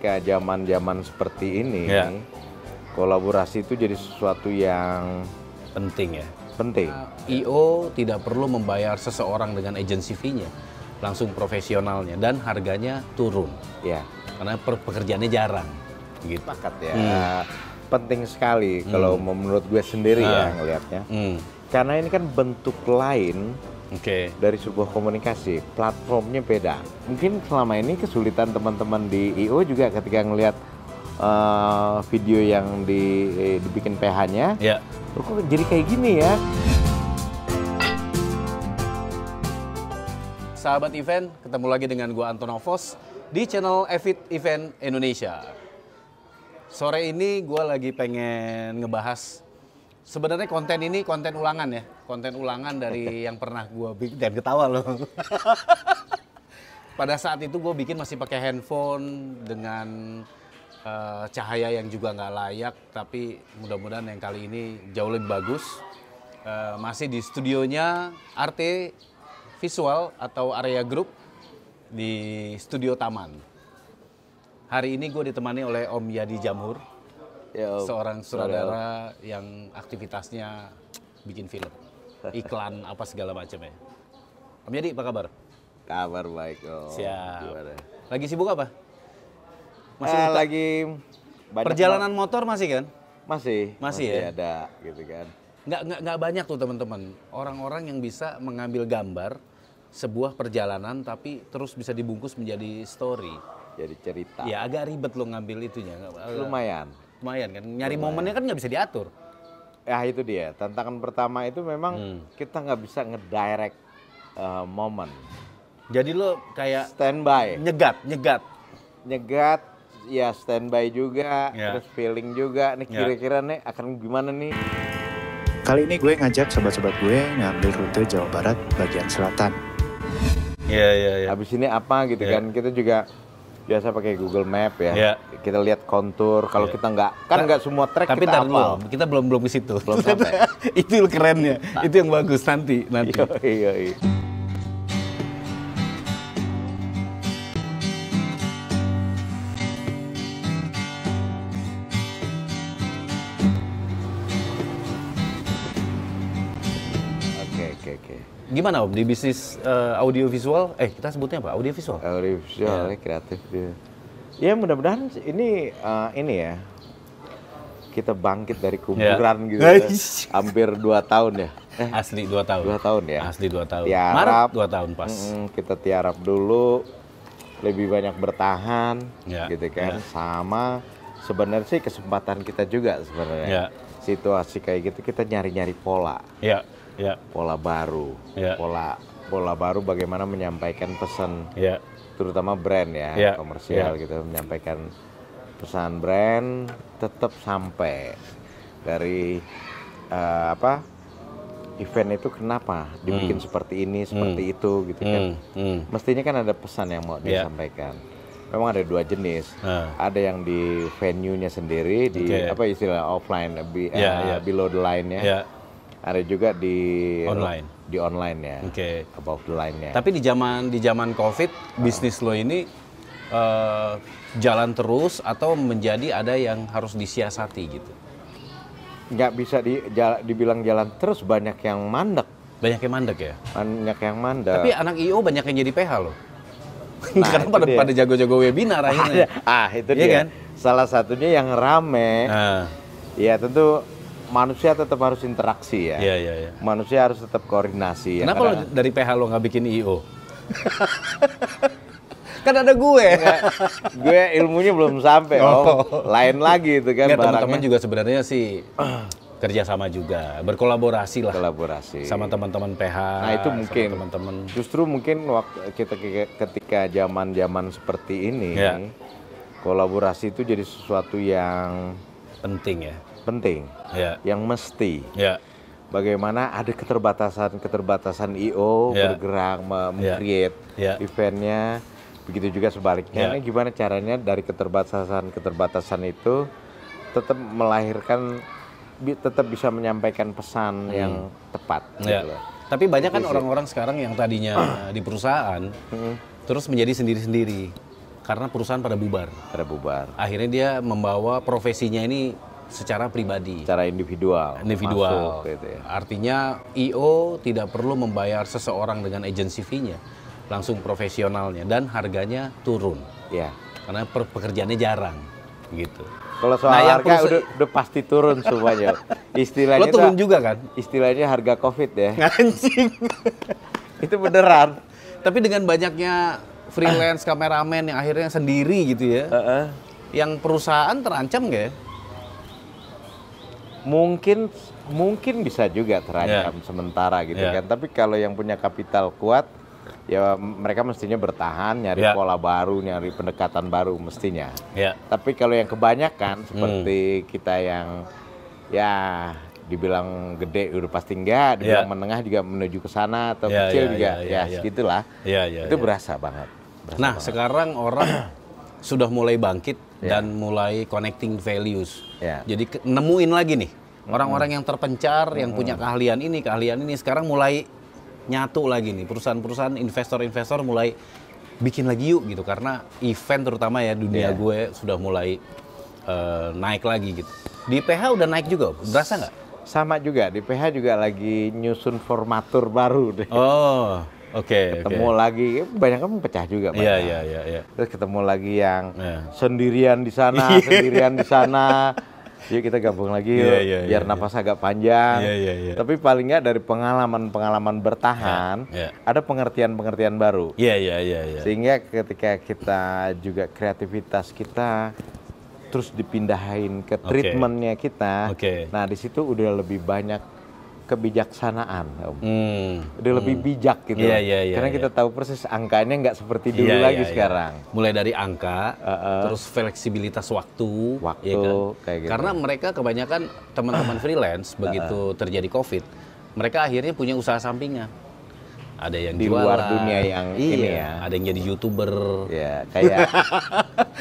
ketika zaman-zaman seperti ini, Ya. kolaborasi itu jadi sesuatu yang Penting ya. penting. I.O. tidak perlu membayar seseorang dengan agency fee-nya, langsung profesionalnya, dan harganya turun Ya, karena pekerjaannya jarang. Gitu. sepakat ya. Penting sekali kalau menurut gue sendiri ya ngelihatnya. Karena ini kan bentuk lain Oke. dari sebuah komunikasi, platformnya beda. Mungkin selama ini kesulitan teman-teman di I.O. juga ketika ngelihat video yang dibikin PH-nya, Ya. kok jadi kayak gini ya? Sahabat event, ketemu lagi dengan gua Antonovos di channel Evit Event Indonesia. Sore ini gua lagi pengen ngebahas, sebenarnya konten ini konten ulangan ya, konten ulangan dari yang pernah gua bikin. Dan ketawa loh. Pada saat itu gue bikin masih pakai handphone dengan cahaya yang juga nggak layak, tapi mudah-mudahan yang kali ini jauh lebih bagus. Masih di studionya Arte Visual atau Area Group di Studio Taman. Hari ini gue ditemani oleh Om Yadi Jamhur, Ya, Om. seorang sutradara yang aktivitasnya bikin film, iklan apa segala macam ya. Om Yadi, apa kabar? Kabar baik. Oh, Siap. gimana? Lagi sibuk apa? Lagi banyak Perjalanan motor masih kan? masih ya? ada gitu kan. Nggak banyak tuh teman-teman orang-orang yang bisa mengambil gambar sebuah perjalanan tapi terus bisa dibungkus menjadi story. Jadi cerita. Ya agak ribet lo ngambil itunya. Lumayan. Lumayan kan, nyari momennya kan nggak bisa diatur. Ya itu dia. Tantangan pertama itu memang kita nggak bisa ngedirect momen. Jadi lo kayak Standby. nyegat. Nyegat, ya standby juga, Ya. terus feeling juga. Nih Ya. kira-kira nih akan gimana nih? Kali ini gue ngajak sobat-sobat gue ngambil rute Jawa Barat bagian selatan. Iya. Habis ini apa gitu Ya. kan? Kita juga biasa pakai Google Map ya. Ya. Kita lihat kontur. Kalau Ya. kita nggak semua trek Tapi kita ntar dulu, hafal. kita belum ke situ. Belum sampai. Itu kerennya, itu yang bagus nanti. Iya. Oke. Gimana Om di bisnis audiovisual? Kita sebutnya apa? Audiovisual? Audiovisual, kreatif dia. Ya mudah-mudahan ini ya. Kita bangkit dari kuburan gitu. Ya. Hampir 2 tahun ya. Asli 2 tahun. 2 tahun ya. Asli 2 tahun. Tiarap. Maret 2 tahun pas. Kita tiarap dulu, lebih banyak bertahan, Ya, gitu kan. ya. Sama sebenarnya sih kesempatan kita juga sebenarnya. Ya. Situasi kayak gitu kita nyari-nyari pola, Ya. pola baru, Ya. pola baru bagaimana menyampaikan pesan, Ya. terutama brand ya, Ya, komersial ya. gitu, menyampaikan pesan brand tetap sampai dari event itu kenapa dibikin seperti ini, seperti itu gitu kan. Mestinya kan ada pesan yang mau Ya. disampaikan. Memang ada 2 jenis. Ah. Ada yang di venue-nya sendiri, di Oke. apa istilah offline, Ya. below the line-nya. Ya. Ada juga di Online. Di online ya. Oke. Above the line-nya. Tapi di zaman Covid, bisnis lo ini jalan terus atau menjadi ada yang harus disiasati gitu? Nggak bisa dibilang jalan terus, banyak yang mandek. Banyak yang mandek ya? Banyak yang mandek. Tapi anak I.O. banyak yang jadi PH loh. Nah, Karena itu dia. pada jago-jago webinar akhirnya. Itu Iya dia. kan? Salah satunya yang rame. Ah, Ya tentu manusia tetap harus interaksi ya. iya. Manusia harus tetap koordinasi. Kenapa lo Karena dari PH lo nggak bikin I.O.? Kan ada gue. gue ilmunya belum sampai, lain lagi itu kan. Nggak, teman-teman barangnya. juga sebenarnya sih kerjasama juga, berkolaborasi lah Kolaborasi. sama teman-teman PH. Nah itu mungkin, sama teman-teman. justru mungkin waktu ketika zaman-zaman seperti ini, Ya. kolaborasi itu jadi sesuatu yang Penting ya. penting, Ya. yang mesti. Ya. Bagaimana ada keterbatasan I.O. Ya. bergerak, create Ya. eventnya, begitu juga sebaliknya. Ya. Nah, gimana caranya dari keterbatasan itu tetap melahirkan, tetap bisa menyampaikan pesan yang tepat. Ya. Gitu loh. Tapi banyak kan Itu sih. orang-orang sekarang yang tadinya di perusahaan terus menjadi sendiri-sendiri. karena perusahaan pada bubar. Pada bubar. Akhirnya dia membawa profesinya ini secara pribadi. Secara individual. Masuk, gitu ya. Artinya IO tidak perlu membayar seseorang dengan agency fee-nya, langsung profesionalnya, dan harganya turun. Ya. Karena pekerjaannya jarang, gitu. Kalau soal harga udah pasti turun semuanya. Istilahnya lo turun juga kan? Istilahnya harga COVID ya. Anjing. Itu beneran. Tapi dengan banyaknya freelance kameramen yang akhirnya sendiri gitu ya, yang perusahaan terancam nggak ya? Mungkin bisa juga terancam sementara gitu kan. Tapi kalau yang punya kapital kuat, ya mereka mestinya bertahan, nyari pola baru, nyari pendekatan baru mestinya. Tapi kalau yang kebanyakan seperti kita yang ya dibilang gede udah pasti enggak, dibilang menengah juga menuju ke sana, atau kecil juga ya segitulah. Itu berasa banget. Nah, sekarang orang sudah mulai bangkit dan mulai connecting values. Jadi nemuin lagi nih orang-orang yang terpencar, yang punya keahlian ini sekarang mulai nyatu lagi nih. Perusahaan-perusahaan, investor-investor mulai bikin lagi yuk gitu, karena event terutama ya dunia gue sudah mulai naik lagi gitu. Di PH udah naik juga, berasa nggak? Sama juga, di PH juga lagi nyusun formatur baru deh. Oh, oke. Ketemu lagi, banyak kan pecah juga. Iya. Terus ketemu lagi yang sendirian di sana, sendirian di sana. Yuk kita gabung lagi yuk, biar napas agak panjang. Tapi paling nggak dari pengalaman bertahan, ada pengertian baru. Sehingga ketika kita juga kreativitas kita terus dipindahin ke treatmentnya kita, nah di situ udah lebih banyak kebijaksanaan, udah lebih bijak gitu. Karena kita tahu persis angkanya nggak seperti dulu lagi sekarang. Mulai dari angka, terus fleksibilitas waktu, ya kan? Kayak gitu. Karena mereka kebanyakan teman-teman freelance begitu terjadi COVID, mereka akhirnya punya usaha sampingan. Ada yang di jualan, luar dunia yang ini ya. Ada yang jadi YouTuber. Ya, kayak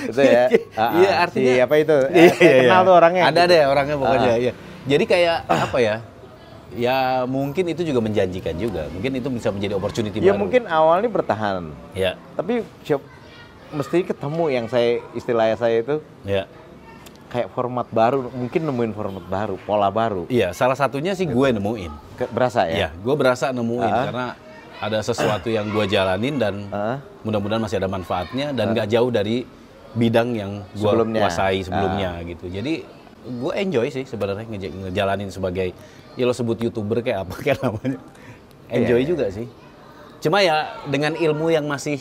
itu ya. Iya, artinya apa itu? Kenal tuh orangnya. Ada deh orangnya pokoknya. Jadi kayak apa ya? Ya mungkin itu juga menjanjikan juga. Mungkin itu bisa menjadi opportunity baru. Ya mungkin awalnya bertahan. Ya. Tapi mesti ketemu yang istilahnya saya itu. Ya. Kayak format baru, mungkin nemuin format baru, pola baru. Iya, salah satunya sih gue nemuin. Berasa ya? Iya, gue berasa nemuin karena ada sesuatu yang gue jalanin dan mudah-mudahan masih ada manfaatnya dan nggak jauh dari bidang yang gue kuasai sebelumnya gitu. Jadi gue enjoy sih sebenarnya ngejalanin sebagai, ya lo sebut YouTuber kayak apa kayak namanya. Enjoy juga sih. Cuma ya dengan ilmu yang masih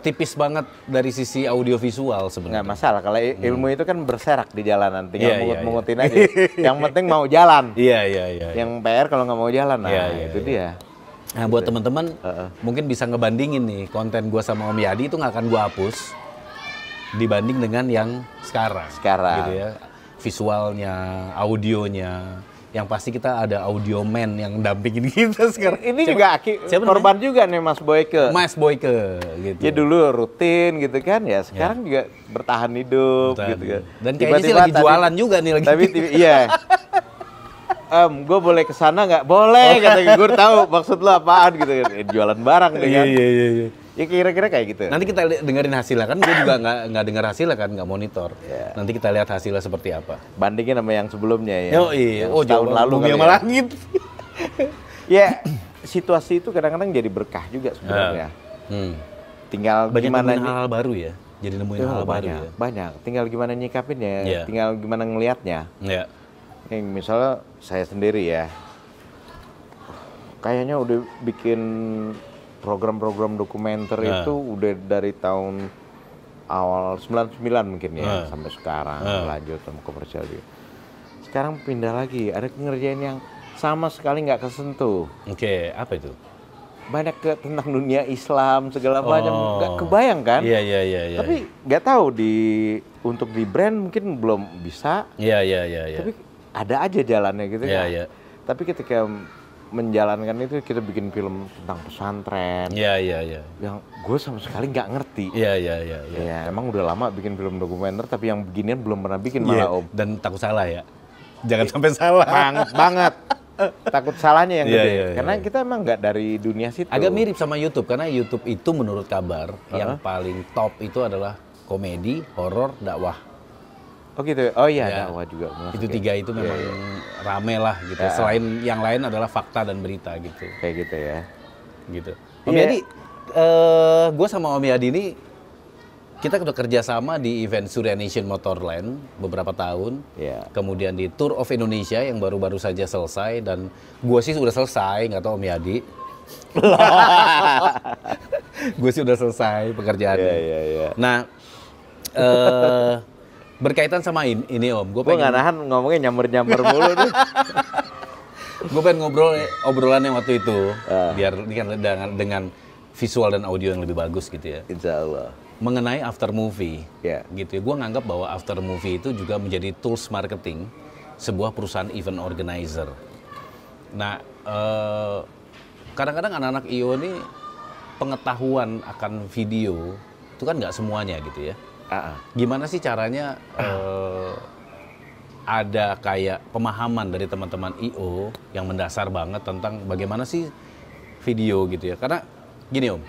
tipis banget dari sisi audiovisual sebenarnya. Nggak masalah, kalau ilmu itu kan berserak di jalanan, tinggal mungut-mungutin aja. Yang penting mau jalan. Iya. Yang PR kalau nggak mau jalan, itu dia. Nah buat teman-teman mungkin bisa ngebandingin nih konten gue sama Om Yadi itu nggak akan gue hapus dibanding dengan yang sekarang. Gitu ya. Visualnya, audionya. Yang pasti kita ada audio man yang dampingin kita sekarang. Ini juga korban juga nih Mas Boyke. Mas Boyke gitu. Ya dulu rutin gitu kan ya, sekarang juga bertahan hidup gitu kan. Dan kayaknya sih lagi jualan juga nih lagi. Tapi iya. Gue boleh kesana nggak? Boleh, kata gue tahu maksud lo apaan gitu kan. Jualan barang deh kan. Iya. Ya kira-kira kayak gitu. Nanti kita dengerin hasilnya kan, gue juga nggak dengar hasilnya kan, nggak monitor. Nanti kita lihat hasilnya seperti apa. Bandingin sama yang sebelumnya ya. Oh jauh lalu bumi sama langit. Ya situasi itu kadang-kadang jadi berkah juga sebenarnya. Tinggal banyak gimana hal baru ya. Jadi nemuin hal baru ya. Banyak. Tinggal gimana nyikapinnya, tinggal gimana ngelihatnya. Kayak misalnya saya sendiri ya, kayaknya udah bikin program-program dokumenter itu udah dari tahun awal 99 mungkin ya, sampai sekarang lanjut sama komersial juga. Sekarang pindah lagi, ada ngerjain yang sama sekali nggak kesentuh. Oke, apa itu? Banyak tentang dunia Islam segala macam, nggak kebayang kan? Iya. Tapi nggak tahu untuk di brand mungkin belum bisa. Iya. Tapi ada aja jalannya gitu kan. Iya. Tapi ketika menjalankan itu kita bikin film tentang pesantren. Iya. Yang gue sama sekali nggak ngerti. Iya. Ya, emang udah lama bikin film dokumenter tapi yang beginian belum pernah bikin malah Om. Dan takut salah ya. Jangan sampai salah. Banget. takut salahnya yang gede. Karena kita emang nggak dari dunia situ. Agak mirip sama YouTube, karena YouTube itu menurut kabar yang paling top itu adalah komedi, horor, dakwah. Oh gitu. Oh iya, dakwah juga. Itu tiga itu memang rame lah gitu. Selain yang lain adalah fakta dan berita gitu. Kayak gitu ya. Gitu. Om Yadi, gue sama Om Yadi ini kita udah kerjasama di event Surya Nation Motorland beberapa tahun. Kemudian di Tour of Indonesia yang baru-baru saja selesai, dan gue sih udah selesai, nggak tahu Om Yadi. Gue sih udah selesai pekerjaannya. Nah, berkaitan sama ini Om, gue nggak nahan ngomongnya nyamber-nyamber mulu nih. Gue pengen ngobrol obrolan yang waktu itu, biar dengan visual dan audio yang lebih bagus gitu ya. Insya Allah. Mengenai after movie, gitu ya. Gue nganggap bahwa after movie itu juga menjadi tools marketing sebuah perusahaan event organizer. Nah, kadang-kadang anak-anak IO ini pengetahuan akan video itu kan nggak semuanya gitu ya. Gimana sih caranya ada kayak pemahaman dari teman-teman IO yang mendasar banget tentang bagaimana sih video gitu ya? Karena gini Om.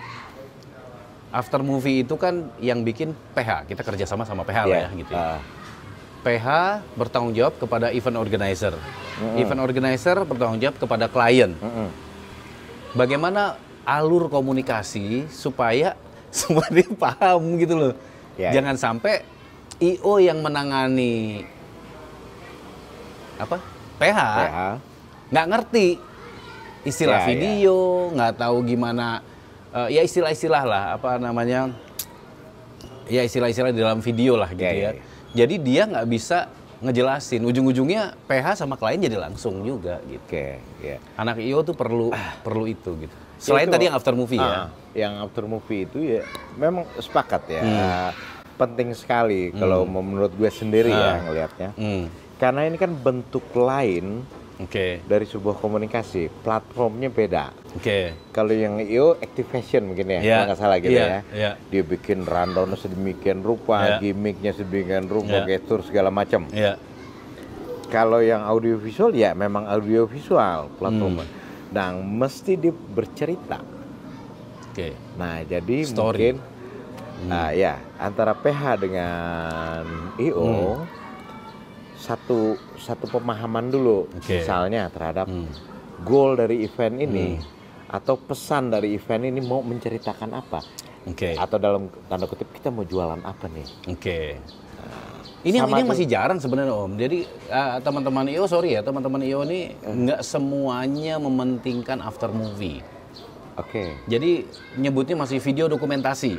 After movie itu kan yang bikin PH, kita kerja sama PH lah ya gitu ya. PH bertanggung jawab kepada event organizer. Event organizer bertanggung jawab kepada klien. Bagaimana alur komunikasi supaya semua dia paham gitu loh. Jangan sampai IO yang menangani PH nggak ngerti istilah video, nggak tahu gimana. Ya istilah-istilah lah, apa namanya, ya istilah-istilah di dalam video lah gitu ya. Jadi dia nggak bisa ngejelasin, ujung-ujungnya PH sama klien jadi langsung juga gitu. Anak IO tuh perlu itu gitu. Selain tadi yang after movie ya. Yang after movie itu ya memang sepakat ya. Penting sekali kalau menurut gue sendiri ya ngelihatnya. Karena ini kan bentuk lain dari sebuah komunikasi, platformnya beda. Kalau yang IO activation mungkin ya, nggak salah gitu ya. Dia bikin rundown sedemikian rupa, gimmicknya sedemikian rupa, gestur segala macam. Kalau yang audiovisual ya memang audiovisual platformnya. Dan mesti dia bercerita. Nah jadi mungkin antara PH dengan IO satu pemahaman dulu, misalnya terhadap goal dari event ini atau pesan dari event ini mau menceritakan apa, atau dalam tanda kutip kita mau jualan apa nih. Ini yang masih jarang sebenarnya Om. Jadi teman-teman IO teman-teman IO ini nggak semuanya mementingkan after movie. Jadi nyebutnya masih video dokumentasi.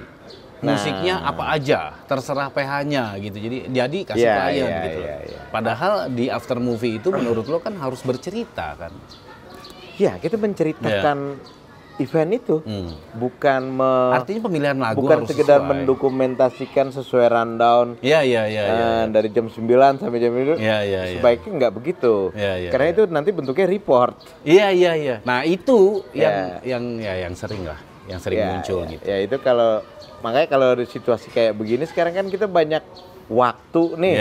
Musiknya apa aja, terserah PH-nya gitu. Jadi kasih klien gitu. Padahal di after movie itu menurut lo kan harus bercerita kan? Ya, kita menceritakan event itu, bukan artinya pemilihan lagu bukan harus sekedar sesuai. Mendokumentasikan sesuai rundown. Dari jam 9 sampai jam itu. Sebaiknya nggak begitu. Karena itu nanti bentuknya report. Nah, itu yang sering lah, yang sering muncul gitu. Ya itu makanya kalau di situasi kayak begini sekarang kan kita banyak waktu nih.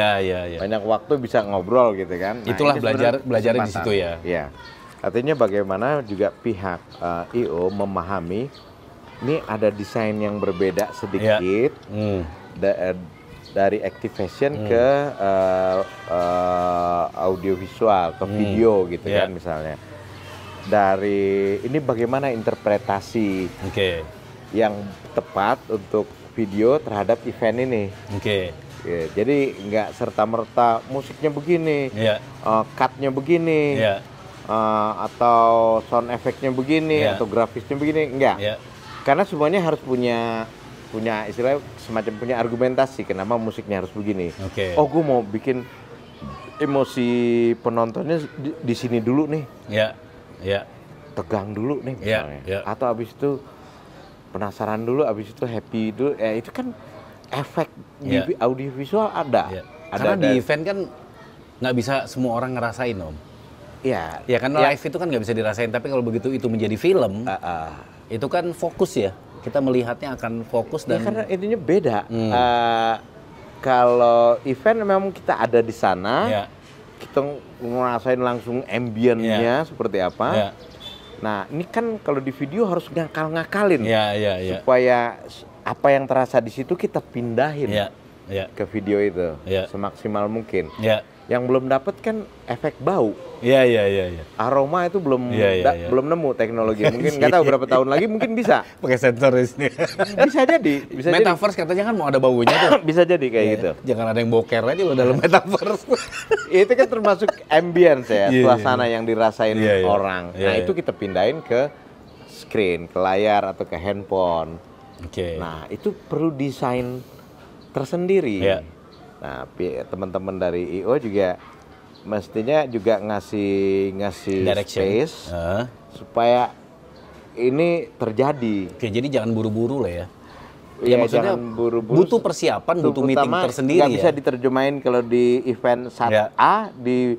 Banyak waktu bisa ngobrol gitu kan. Nah, itulah belajar di situ ya. Artinya bagaimana juga pihak IO memahami ini ada desain yang berbeda sedikit dari activation ke audiovisual, ke video gitu kan misalnya. Dari ini bagaimana interpretasi yang tepat untuk video terhadap event ini. Jadi nggak serta-merta musiknya begini, cut-nya begini. Atau sound effect-nya begini atau grafisnya begini, enggak. Karena semuanya harus punya istilah semacam punya argumentasi kenapa musiknya harus begini. Oh, gue mau bikin emosi penontonnya di sini dulu nih. Tegang dulu nih misalnya. Atau abis itu penasaran dulu, abis itu happy dulu. Itu kan efek di audiovisual ada. Karena di event kan nggak bisa semua orang ngerasain Om. Ya kan live itu kan nggak bisa dirasain, tapi kalau begitu itu menjadi film, itu kan fokus ya. Kita melihatnya akan fokus dan karena intinya beda. Kalau event memang kita ada di sana, kita ngerasain langsung ambience-nya seperti apa. Nah, ini kan kalau di video harus ngakal-ngakalin. Supaya apa yang terasa di situ kita pindahin ke video itu semaksimal mungkin. Yang belum dapat kan efek bau. Aroma itu belum nemu teknologi. Mungkin nggak tahu berapa tahun lagi mungkin bisa. Pakai sensor di sini. Bisa jadi. Metaverse katanya kan mau ada baunya tuh. Bisa jadi kayak gitu. Jangan ada yang boker aja udah dalam metaverse. Itu kan termasuk ambience ya, suasana yang dirasain orang. Nah itu kita pindahin ke screen, ke layar atau ke handphone. Nah itu perlu desain tersendiri. Nah, teman-teman dari IO juga mestinya juga ngasih space supaya ini terjadi. Jadi jangan buru-buru lah ya. Ya maksudnya buru-buru. Butuh persiapan, butuh meeting tersendiri. Nggak bisa diterjemahin kalau di event saat A, di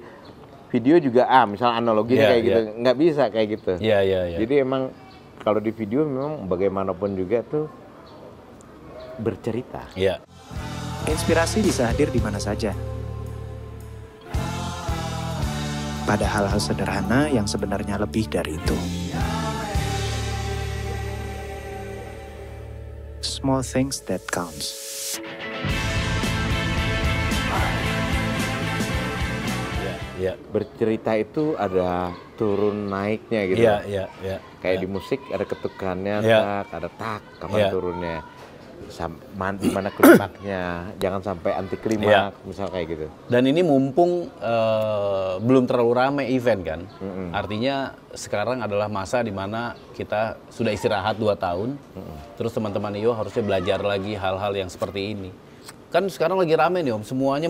video juga A, misal analoginya kayak gitu. Nggak bisa kayak gitu. Jadi emang kalau di video memang bagaimanapun juga tuh bercerita. Inspirasi bisa hadir di mana saja. Pada hal-hal sederhana yang sebenarnya lebih dari itu. Small things that counts. Bercerita itu ada turun naiknya gitu. Kayak di musik ada ketukannya, ada kapan turunnya. Di mana klimaknya, jangan sampai anti klimak, misal kayak gitu. Dan ini mumpung belum terlalu ramai event kan, artinya sekarang adalah masa di mana kita sudah istirahat 2 tahun, terus teman-teman IO harusnya belajar lagi hal-hal yang seperti ini. Kan sekarang lagi ramai nih Om, semuanya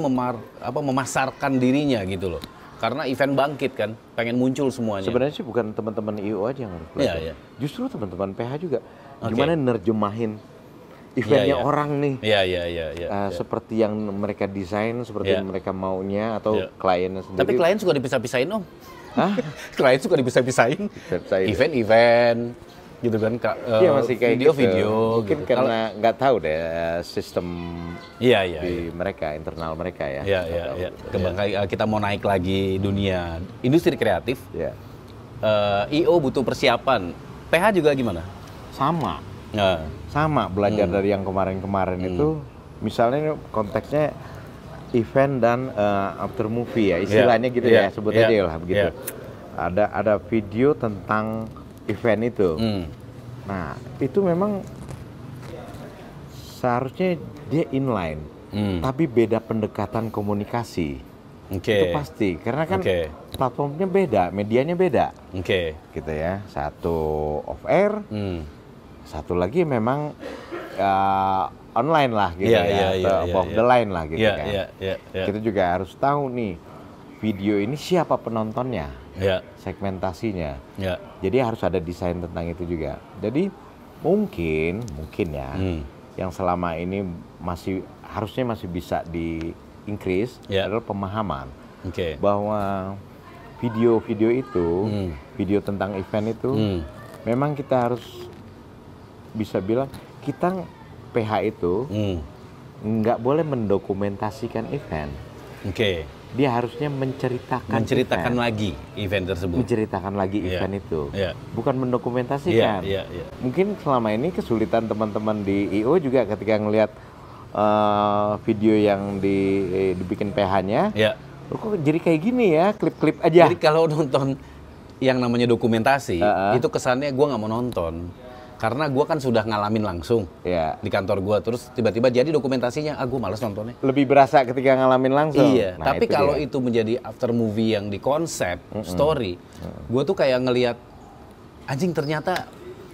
memasarkan dirinya gitu loh. Karena event bangkit kan, pengen muncul semuanya. Sebenarnya sih bukan teman-teman IO aja yang harus belajar. Justru teman-teman PH juga. Gimana nerjemahin eventnya orang nih, seperti yang mereka desain, seperti yang mereka maunya, atau kliennya sendiri. Tapi klien suka dipisah-pisahin Om. Klien suka dipisah-pisahin. Event-event, gitu kan? Masih kayak video. Mungkin gitu. Karena nggak tahu deh sistem di mereka, internal mereka ya. Kita mau naik lagi dunia industri kreatif. IO butuh persiapan. PH juga gimana? Sama belajar dari yang kemarin-kemarin itu, misalnya konteksnya event dan after movie ya, istilahnya gitu ya, sebut aja lah begitu. Ada video tentang event itu. Nah, itu memang seharusnya dia inline, tapi beda pendekatan komunikasi. Itu pasti, karena kan platformnya beda, medianya beda. Gitu ya, satu off air, satu lagi memang online lah gitu atau above the line lah gitu kan. Kita juga harus tahu nih video ini siapa penontonnya, segmentasinya. Jadi harus ada desain tentang itu juga. Jadi mungkin ya yang selama ini harusnya masih bisa di increase adalah pemahaman bahwa video-video itu, video tentang event itu memang kita harus bisa bilang kita PH itu nggak boleh mendokumentasikan event. Dia harusnya menceritakan lagi event tersebut. Menceritakan lagi event itu, bukan mendokumentasikan. Mungkin selama ini kesulitan teman-teman di IO juga ketika ngelihat video yang dibikin PH-nya. Kok jadi kayak gini ya, klip-klip aja. Jadi kalau nonton yang namanya dokumentasi, itu kesannya gue nggak mau nonton. Karena gue kan sudah ngalamin langsung di kantor gue, terus tiba-tiba jadi dokumentasinya, gue malas nontonnya. Lebih berasa ketika ngalamin langsung. Nah, tapi kalau itu menjadi after movie yang di konsep, story, gue tuh kayak ngelihat, anjing ternyata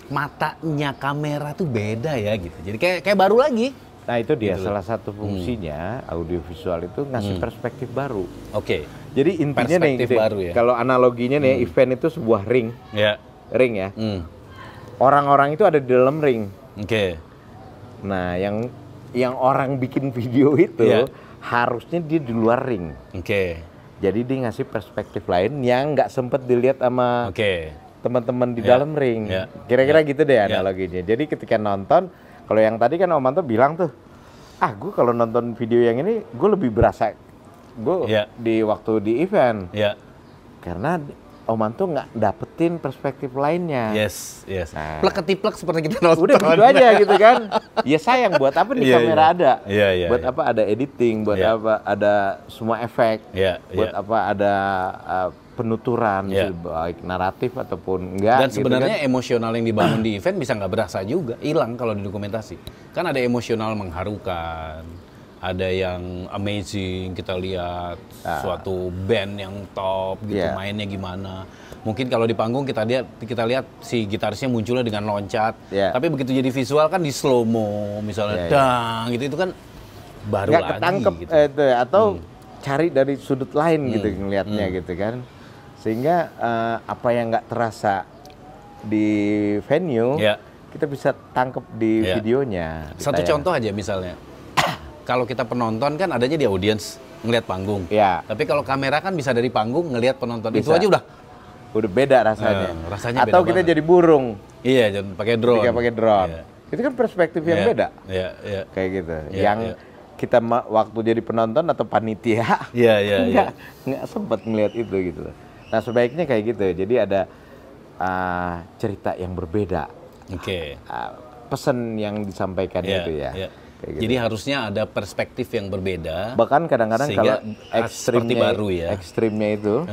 matanya kamera tuh beda ya gitu. Jadi kayak baru lagi. Nah itu dia gitu. Salah satu fungsinya audiovisual itu ngasih perspektif baru. Jadi intinya nih, kalau analoginya nih, event itu sebuah ring, ring ya. Orang-orang itu ada di dalam ring. Nah, yang orang bikin video itu harusnya dia di luar ring. Jadi dia ngasih perspektif lain yang nggak sempet dilihat sama teman-teman di dalam ring. Kira-kira gitu deh analoginya. Jadi ketika nonton, kalau yang tadi kan Om Manto bilang tuh, gue kalau nonton video yang ini gue lebih berasa gue di waktu di event. Iya. Karena Oman tuh nggak dapetin perspektif lainnya. Yes. Nah, Plek-ketiplek seperti kita nonton. udah begitu aja gitu kan. Ya sayang, buat apa nih kamera ada? Buat apa ada editing? Buat apa ada semua efek? Buat apa ada penuturan, baik naratif ataupun enggak. Dan sebenarnya gitu kan? Emosional yang dibangun di event bisa nggak berasa juga, hilang kalau didokumentasi. Kan ada emosional mengharukan, ada yang amazing, kita lihat suatu band yang top gitu, mainnya gimana. Mungkin kalau di panggung kita lihat si gitarisnya munculnya dengan loncat, tapi begitu jadi visual kan di slow mo misalnya, dang gitu, itu kan baru nggak lagi. Ketangkep gitu. Atau cari dari sudut lain gitu ngelihatnya gitu kan. Sehingga apa yang nggak terasa di venue, kita bisa tangkep di videonya. Satu contoh aja misalnya, kalau kita penonton kan adanya di audience ngelihat panggung. Tapi kalau kamera kan bisa dari panggung ngelihat penonton. Bisa. Itu aja udah beda rasanya. Rasanya atau beda kita banget. jadi burung. Iya, pakai drone. Pakai drone. Itu kan perspektif yang beda. Kayak gitu. Yang kita waktu jadi penonton atau panitia, nggak sempat ngelihat itu gitu. Nah sebaiknya kayak gitu. Jadi ada cerita yang berbeda. Pesan yang disampaikan itu ya. Gitu. Jadi harusnya ada perspektif yang berbeda. Bahkan kadang-kadang kalau ekstrimnya itu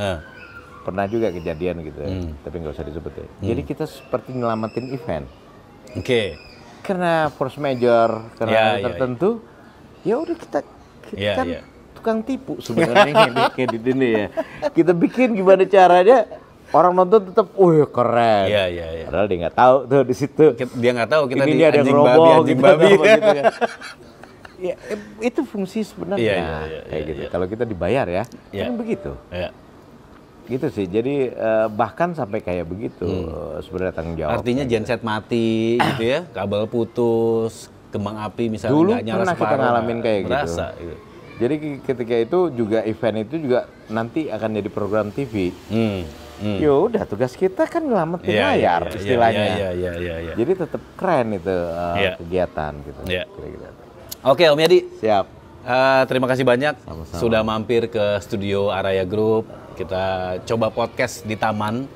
pernah juga kejadian gitu, tapi nggak usah disebut ya. Jadi kita seperti nyelamatin event. Karena force major, karena tertentu, ya udah kita kan tukang tipu sebenarnya kayak di sini ya. Kita bikin gimana caranya orang nonton tetap, keren. Padahal dia nggak tahu tuh di situ. Dia nggak tahu kita ini ada anjing babi, gitu kan. Ya, itu fungsi sebenarnya kayak gitu. Kalau kita dibayar ya, kan begitu. Gitu sih. Jadi bahkan sampai kayak begitu sebenarnya tanggung jawab. Artinya genset mati gitu ya, kabel putus, kembang api misalnya nggak nyala separuh. Dulu pernah kita ngalamin kayak berasa, gitu. Jadi ketika itu juga event itu juga nanti akan jadi program TV. Ya udah, tugas kita kan nyelamatin layar istilahnya. Jadi tetap keren itu kegiatan gitu. Oke Om Yadi. Siap. Terima kasih banyak. Sama-sama. Sudah mampir ke studio Araya Group. Kita coba podcast di taman.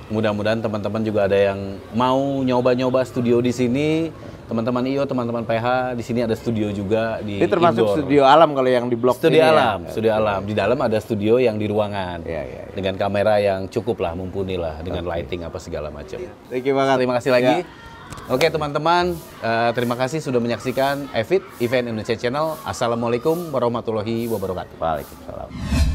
Mudah-mudahan teman-teman juga ada yang mau nyoba-nyoba studio di sini. Teman-teman IO, teman-teman PH, di sini ada studio juga di ini termasuk indoor. Studio alam kalau yang di blok studio ini alam, ya. Studio alam. Di dalam ada studio yang di ruangan. Dengan kamera yang cukup lah, mumpuni lah, dengan lighting apa segala macam. Terima kasih lagi. Oke teman-teman, terima kasih sudah menyaksikan Event Indonesia Channel. Assalamualaikum warahmatullahi wabarakatuh. Waalaikumsalam.